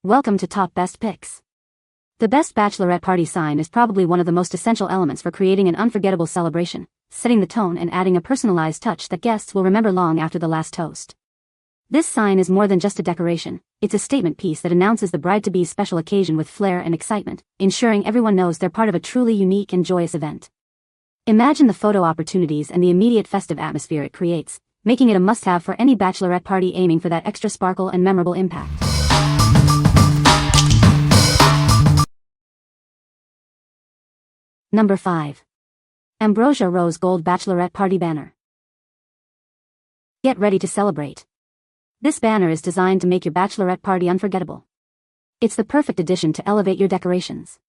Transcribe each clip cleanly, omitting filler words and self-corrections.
Welcome to Top Best Picks. The best bachelorette party sign is probably one of the most essential elements for creating an unforgettable celebration, setting the tone and adding a personalized touch that guests will remember long after the last toast. This sign is more than just a decoration, it's a statement piece that announces the bride-to-be's special occasion with flair and excitement, ensuring everyone knows they're part of a truly unique and joyous event. Imagine the photo opportunities and the immediate festive atmosphere it creates, making it a must-have for any bachelorette party aiming for that extra sparkle and memorable impact. Number 5. Ambrosia Rose Gold Bachelorette Party Banner. Get ready to celebrate. This banner is designed to make your bachelorette party unforgettable. It's the perfect addition to elevate your decorations.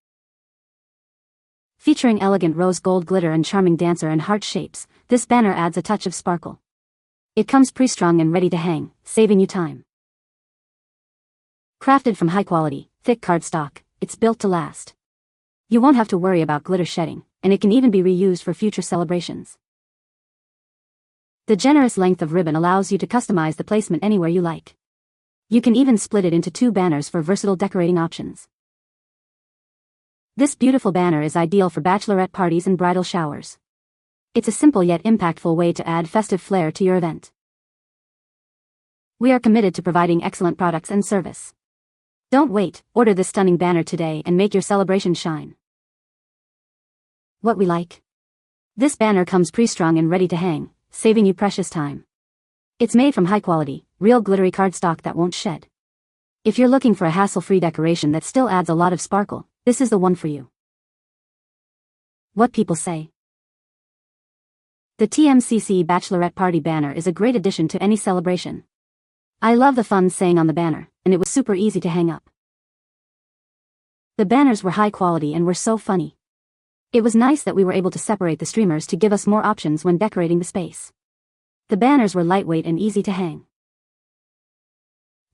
Featuring elegant rose gold glitter and charming dancer and heart shapes, this banner adds a touch of sparkle. It comes pre-strung and ready to hang, saving you time. Crafted from high-quality, thick cardstock, it's built to last. You won't have to worry about glitter shedding, and it can even be reused for future celebrations. The generous length of ribbon allows you to customize the placement anywhere you like. You can even split it into 2 banners for versatile decorating options. This beautiful banner is ideal for bachelorette parties and bridal showers. It's a simple yet impactful way to add festive flair to your event. We are committed to providing excellent products and service. Don't wait, order this stunning banner today and make your celebration shine. What we like? This banner comes pre-strung and ready to hang, saving you precious time. It's made from high-quality, real glittery cardstock that won't shed. If you're looking for a hassle-free decoration that still adds a lot of sparkle, this is the one for you. What people say. The TMCC Bachelorette Party banner is a great addition to any celebration. I love the fun saying on the banner, and it was super easy to hang up. The banners were high quality and were so funny. It was nice that we were able to separate the streamers to give us more options when decorating the space. The banners were lightweight and easy to hang.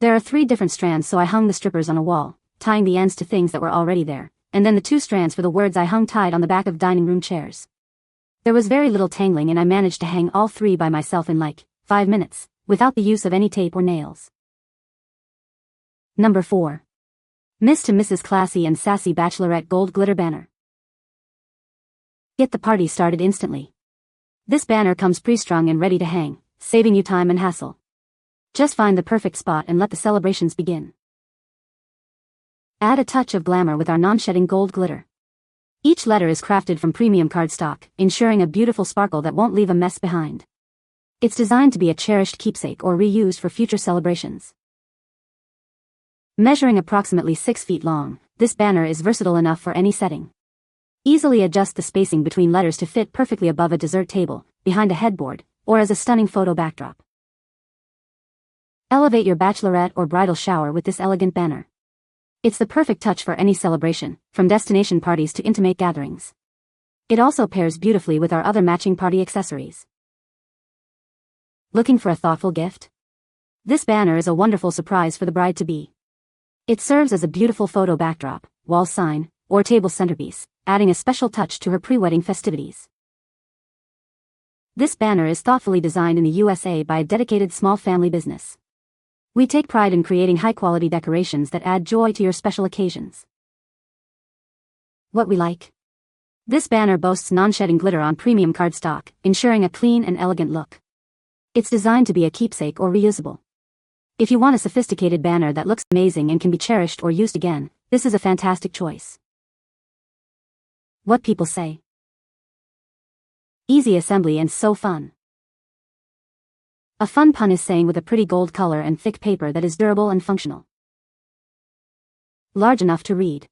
There are 3 different strands, so I hung the strippers on a wall, tying the ends to things that were already there, and then the 2 strands for the words I hung tied on the back of dining room chairs. There was very little tangling and I managed to hang all 3 by myself in like 5 minutes, without the use of any tape or nails. Number 4. Miss to Mrs. Classy and Sassy Bachelorette Gold Glitter Banner. Get the party started instantly. This banner comes pre-strung and ready to hang, saving you time and hassle. Just find the perfect spot and let the celebrations begin. Add a touch of glamour with our non-shedding gold glitter. Each letter is crafted from premium cardstock, ensuring a beautiful sparkle that won't leave a mess behind. It's designed to be a cherished keepsake or reused for future celebrations. Measuring approximately 6 feet long, this banner is versatile enough for any setting. Easily adjust the spacing between letters to fit perfectly above a dessert table, behind a headboard, or as a stunning photo backdrop. Elevate your bachelorette or bridal shower with this elegant banner. It's the perfect touch for any celebration, from destination parties to intimate gatherings. It also pairs beautifully with our other matching party accessories. Looking for a thoughtful gift? This banner is a wonderful surprise for the bride-to-be. It serves as a beautiful photo backdrop, wall sign, or table centerpiece, adding a special touch to her pre-wedding festivities. This banner is thoughtfully designed in the USA by a dedicated small family business. We take pride in creating high-quality decorations that add joy to your special occasions. What we like? This banner boasts non-shedding glitter on premium cardstock, ensuring a clean and elegant look. It's designed to be a keepsake or reusable. If you want a sophisticated banner that looks amazing and can be cherished or used again, this is a fantastic choice. What people say. Easy assembly and so fun. A fun pun is saying with a pretty gold color and thick paper that is durable and functional. Large enough to read.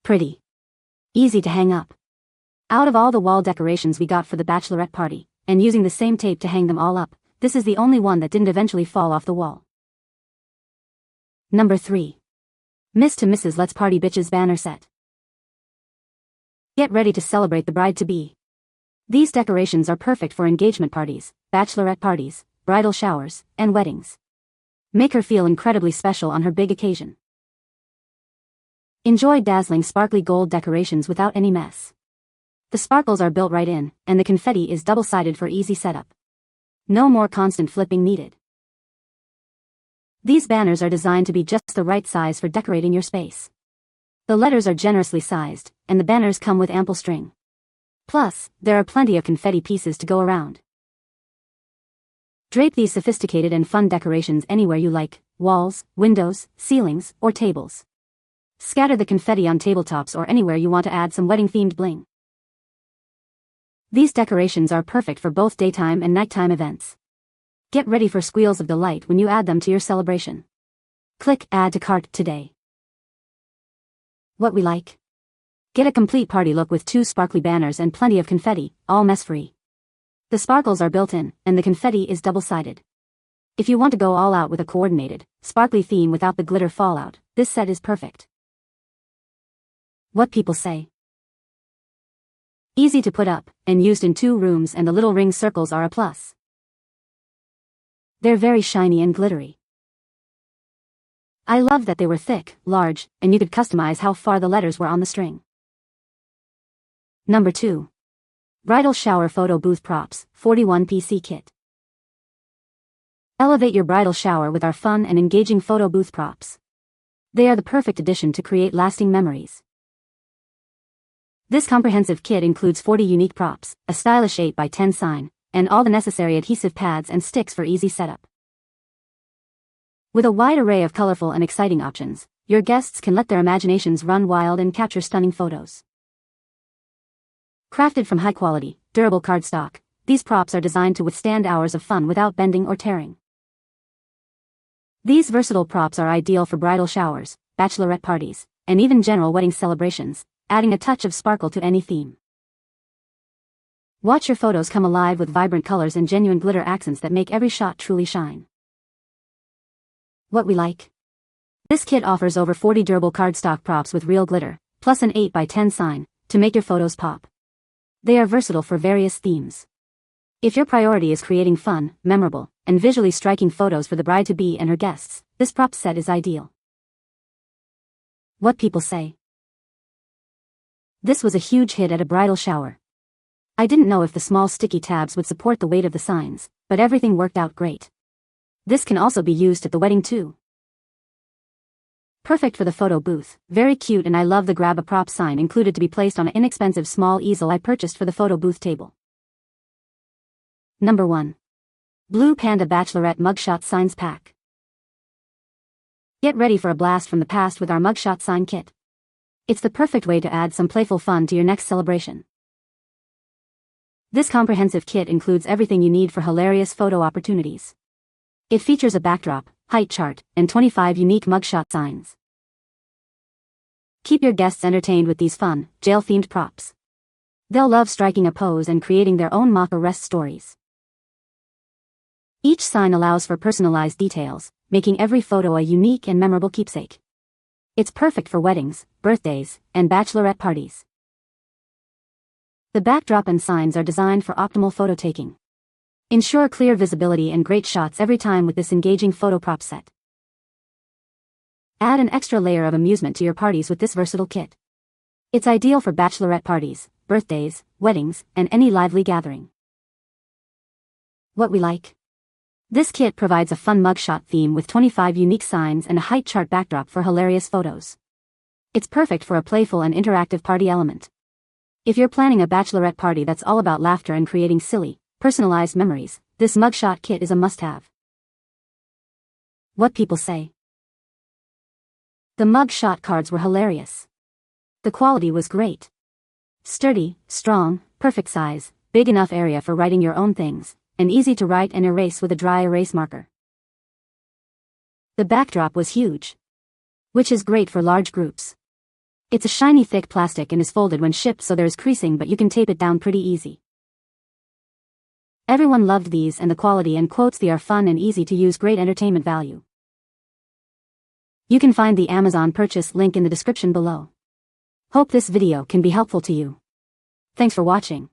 Pretty. Easy to hang up. Out of all the wall decorations we got for the bachelorette party, and using the same tape to hang them all up, this is the only one that didn't eventually fall off the wall. Number 3. Miss to Mrs. Let's Party Bitches Banner Set. Get ready to celebrate the bride-to-be. These decorations are perfect for engagement parties, bachelorette parties, bridal showers, and weddings. Make her feel incredibly special on her big occasion. Enjoy dazzling sparkly gold decorations without any mess. The sparkles are built right in, and the confetti is double-sided for easy setup. No more constant flipping needed. These banners are designed to be just the right size for decorating your space. The letters are generously sized, and the banners come with ample string. Plus, there are plenty of confetti pieces to go around. Drape these sophisticated and fun decorations anywhere you like: walls, windows, ceilings, or tables. Scatter the confetti on tabletops or anywhere you want to add some wedding-themed bling. These decorations are perfect for both daytime and nighttime events. Get ready for squeals of delight when you add them to your celebration. Click Add to Cart today. What we like? Get a complete party look with 2 sparkly banners and plenty of confetti, all mess-free. The sparkles are built in, and the confetti is double-sided. If you want to go all out with a coordinated, sparkly theme without the glitter fallout, this set is perfect. What people say. Easy to put up, and used in 2 rooms, and the little ring circles are a plus. They're very shiny and glittery. I love that they were thick, large, and you could customize how far the letters were on the string. Number 2. Bridal Shower Photo Booth Props, 41 PC Kit. Elevate your bridal shower with our fun and engaging photo booth props. They are the perfect addition to create lasting memories. This comprehensive kit includes 40 unique props, a stylish 8x10 sign, and all the necessary adhesive pads and sticks for easy setup. With a wide array of colorful and exciting options, your guests can let their imaginations run wild and capture stunning photos. Crafted from high-quality, durable cardstock, these props are designed to withstand hours of fun without bending or tearing. These versatile props are ideal for bridal showers, bachelorette parties, and even general wedding celebrations, adding a touch of sparkle to any theme. Watch your photos come alive with vibrant colors and genuine glitter accents that make every shot truly shine. What we like? This kit offers over 40 durable cardstock props with real glitter, plus an 8x10 sign, to make your photos pop. They are versatile for various themes. If your priority is creating fun, memorable, and visually striking photos for the bride-to-be and her guests, this prop set is ideal. What people say. This was a huge hit at a bridal shower. I didn't know if the small sticky tabs would support the weight of the signs, but everything worked out great. This can also be used at the wedding too. Perfect for the photo booth, very cute, and I love the grab a prop sign included to be placed on an inexpensive small easel I purchased for the photo booth table. Number 1. Blue Panda Bachelorette Mugshot Signs Pack. Get ready for a blast from the past with our Mugshot Sign Kit. It's the perfect way to add some playful fun to your next celebration. This comprehensive kit includes everything you need for hilarious photo opportunities. It features a backdrop, height chart, and 25 unique mugshot signs. Keep your guests entertained with these fun, jail-themed props. They'll love striking a pose and creating their own mock arrest stories. Each sign allows for personalized details, making every photo a unique and memorable keepsake. It's perfect for weddings, birthdays, and bachelorette parties. The backdrop and signs are designed for optimal photo taking. Ensure clear visibility and great shots every time with this engaging photo prop set. Add an extra layer of amusement to your parties with this versatile kit. It's ideal for bachelorette parties, birthdays, weddings, and any lively gathering. What we like? This kit provides a fun mugshot theme with 25 unique signs and a height chart backdrop for hilarious photos. It's perfect for a playful and interactive party element. If you're planning a bachelorette party that's all about laughter and creating silly, personalized memories, this mugshot kit is a must-have. What people say. The mugshot cards were hilarious. The quality was great. Sturdy, strong, perfect size, big enough area for writing your own things, and easy to write and erase with a dry erase marker. The backdrop was huge, which is great for large groups. It's a shiny thick plastic and is folded when shipped, so there's creasing, but you can tape it down pretty easy. Everyone loved these, and the quality and quotes, they are fun and easy to use, great entertainment value. You can find the Amazon purchase link in the description below. Hope this video can be helpful to you. Thanks for watching.